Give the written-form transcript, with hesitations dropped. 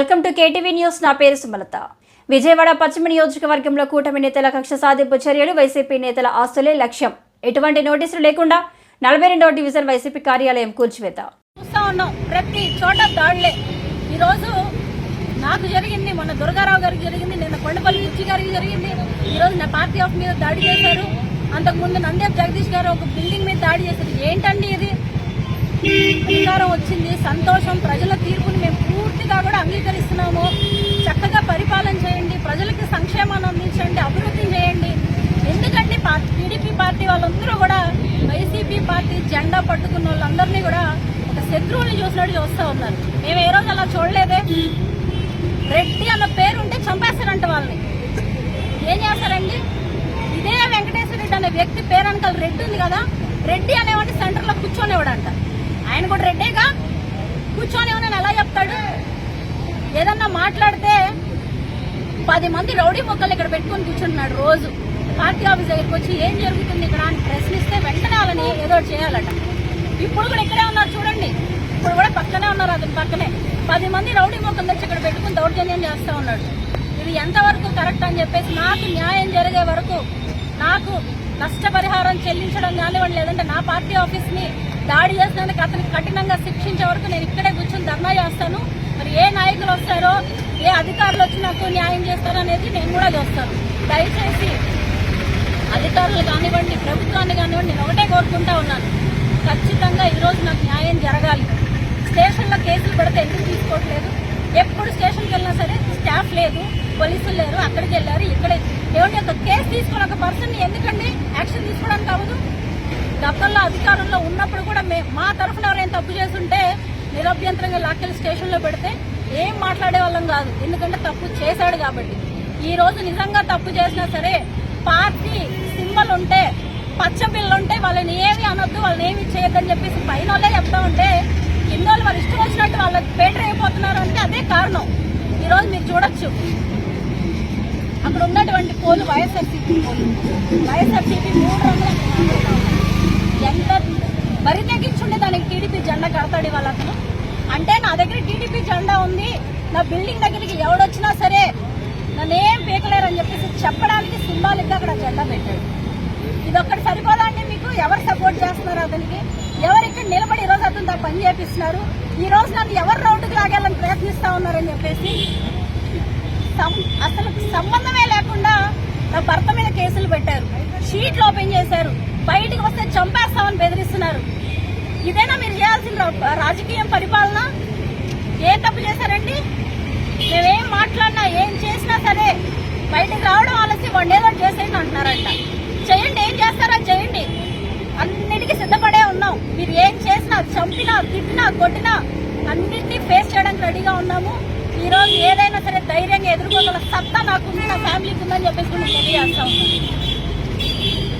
Welcome to KTV news. నా పేరు సుమలత. విజయవాడ పశ్చిమ నియోజకవర్గంలో కూటమి నేతల కక్ష సాధింపు చర్యలు, వైసీపీ నేతల ఆస్తులే లక్ష్యం. ఎటువంటి నోటీసులు లేకుండా 42వ డివిజన్ వైసీపీ కార్యాలయం కూల్చివేత. చూస్తా ఉన్నాం, ప్రతి చోట దాడులే. ఈరోజు నాకు జరిగింది, మొన్న దుర్గారావు గారికి జరిగింది, నిన్న కొండపల్లి విజయ్ గారికి జరిగింది. ఈరోజు నా పార్టీ ఆఫ్ మీద దాడి చేశారు. అంతకుముందు నందేప్ జగదీష్ గారు ఒక బిల్డింగ్ మీద దాడి చేశారు. ఏంటండి ఇది? అధికారం వచ్చింది, సంతోషం. ప్రజల తీర్పుని మేము పూర్తిగా కూడా అంగీకరిస్తున్నాము. చక్కగా పరిపాలన చేయండి, ప్రజలకి సంక్షేమాన్ని అందించండి, అభివృద్ధి చేయండి. ఎందుకంటే టీడీపీ పార్టీ వాళ్ళందరూ కూడా వైసీపీ పార్టీ జెండా పట్టుకున్న వాళ్ళందరినీ కూడా ఒక శత్రువుని చూసినట్టు చూస్తూ ఉన్నారు. మేము ఏ రోజు అలా చూడలేదే. రెడ్డి అన్న పేరు ఉంటే చంపేస్తారంట వాళ్ళని. ఏం చేస్తారండి? ఇదే వెంకటేశ్వర రెడ్డి అనే వ్యక్తి పేరు వెనకాల రెడ్డి ఉంది కదా, రెడ్డి అనేవాడిని సెంటర్లో కూర్చొనేవాడంట. ఆయన కూడా రెడ్డేగా, కూర్చొనేవాడని ఎలా చెప్తాడు? ఏదన్నా మాట్లాడితే 10 మంది రౌడీ మొక్కలు ఇక్కడ పెట్టుకుని కూర్చుంటున్నాడు. రోజు పార్టీ ఆఫీస్ దగ్గరికి వచ్చి ఏం జరుగుతుంది ఇక్కడ అని ప్రశ్నిస్తే వెంటనే వాళ్ళని ఏదో చేయాలట. ఇప్పుడు కూడా ఇక్కడే ఉన్నారు చూడండి, ఇప్పుడు కూడా పక్కనే ఉన్నారు, అతని పక్కనే 10 మంది రౌడీ మొక్కలు తెచ్చి ఇక్కడ పెట్టుకుని దౌర్జన్యం చేస్తూ ఉన్నాడు. ఇది ఎంతవరకు కరెక్ట్ అని చెప్పేసి, నాకు న్యాయం జరిగే వరకు, నాకు నష్టపరిహారం చెల్లించడం కానివ్వండి, లేదంటే నా పార్టీ ఆఫీస్ ని దాడి చేసినందుకు అతనికి కఠినంగా శిక్షించే వరకు నేను ఇక్కడే కూర్చొని ధర్నా చేస్తాను. మరి ఏ నాయకులు వస్తారో, ఏ అధికారులు వచ్చి నాకు న్యాయం చేస్తారో అనేది నేను కూడా చూస్తాను. దయచేసి అధికారులు కానివ్వండి, ప్రభుత్వాన్ని కానివ్వండి, నేను ఒకటే కోరుకుంటా ఉన్నాను, ఖచ్చితంగా ఈరోజు నాకు న్యాయం జరగాలి. స్టేషన్లో కేసులు పెడితే ఎందుకు తీసుకోవట్లేదు? ఎప్పుడు స్టేషన్కి వెళ్ళినా సరే స్టాఫ్ లేదు, పోలీసులు లేరు, అక్కడికి వెళ్ళారు, ఇక్కడే ఏమంటే ఒక కేసు తీసుకుని ఒక పర్సన్ ఎందుకండి యాక్షన్ తీసుకోవడానికి అవ్వదు? గతంలో అధికారంలో ఉన్నప్పుడు కూడా మా తరఫున ఎవరైనా తప్పు చేస్తుంటే నిరభ్యంతరంగా లాక్కెళ్ళి స్టేషన్లో పెడితే ఏం మాట్లాడే వాళ్ళం కాదు, ఎందుకంటే తప్పు చేశాడు కాబట్టి. ఈ రోజు నిజంగా తప్పు చేసినా సరే పార్టీ సింబల్ ఉంటే, పచ్చ బిల్లు ఉంటే వాళ్ళని ఏమి అనొద్దు, వాళ్ళని ఏమి చేయొద్దని చెప్పేసి పైన వాళ్ళే చెప్తా ఉంటే కింద వాళ్ళు వాళ్ళ ఇష్టం వచ్చినట్టు వాళ్ళకి పేటర్ అయిపోతున్నారు. అంటే అదే కారణం. ఈరోజు మీరు చూడొచ్చు, అక్కడ ఉన్నటువంటి పోలు వైఎస్ఆర్సీపీ పోలు, వైఎస్ఆర్సీపీ 3 రంగుల ఎంత బరి తెగించుండే దానికి టీడీపీ జెండా కడతాడు వాళ్ళ అతను. అంటే నా దగ్గర టీడీపీ జెండా ఉంది, నా బిల్డింగ్ దగ్గరికి ఎవడొచ్చినా సరే నన్నేం పీకలేరని చెప్పేసి చెప్పడానికి సింబాలిక్ గా అక్కడ జెండా పెట్టాడు. ఇదొక్కటి సరిపోదండి మీకు? ఎవరు సపోర్ట్ చేస్తున్నారు అతనికి? ఎవరు ఇక్కడ నిలబడి ఈరోజు అతను పని చేపిస్తున్నారు? ఈ రోజు నన్ను ఎవరు రౌండ్కి లాగాలని ప్రయత్నిస్తా ఉన్నారని చెప్పేసి అసలు సంబంధమే లేకుండా నా భర్త మీద కేసులు పెట్టారు, షీట్లు ఓపెన్ చేశారు, బయటికి వస్తే చంపేస్తామని బెదిరిస్తున్నారు. ఇదేనా మీరు చేయాల్సిన రాజకీయం, పరిపాలన? ఏం తప్పు చేశారండి? మేమేం మాట్లాడినా, ఏం చేసినా సరే బయటకు రావడం ఆలస్యం, వండేదో చేసేయండి అంటున్నారంట. చేయండి, ఏం చేస్తారో చేయండి, అన్నిటికీ సిద్ధపడే ఉన్నాం. మీరు ఏం చేసినా, చంపినా, తిట్టినా, కొట్టినా అన్నింటినీ ఫేస్ చేయడానికి రెడీగా ఉన్నాము. ఈ రోజు ఏదైనా సరే ధైర్యంగా ఎదుర్కోగల సత్తా నాకుంది, నా ఫ్యామిలీకి ఉందని చెప్పేసి నేను తెలియజేస్తా ఉన్నాను.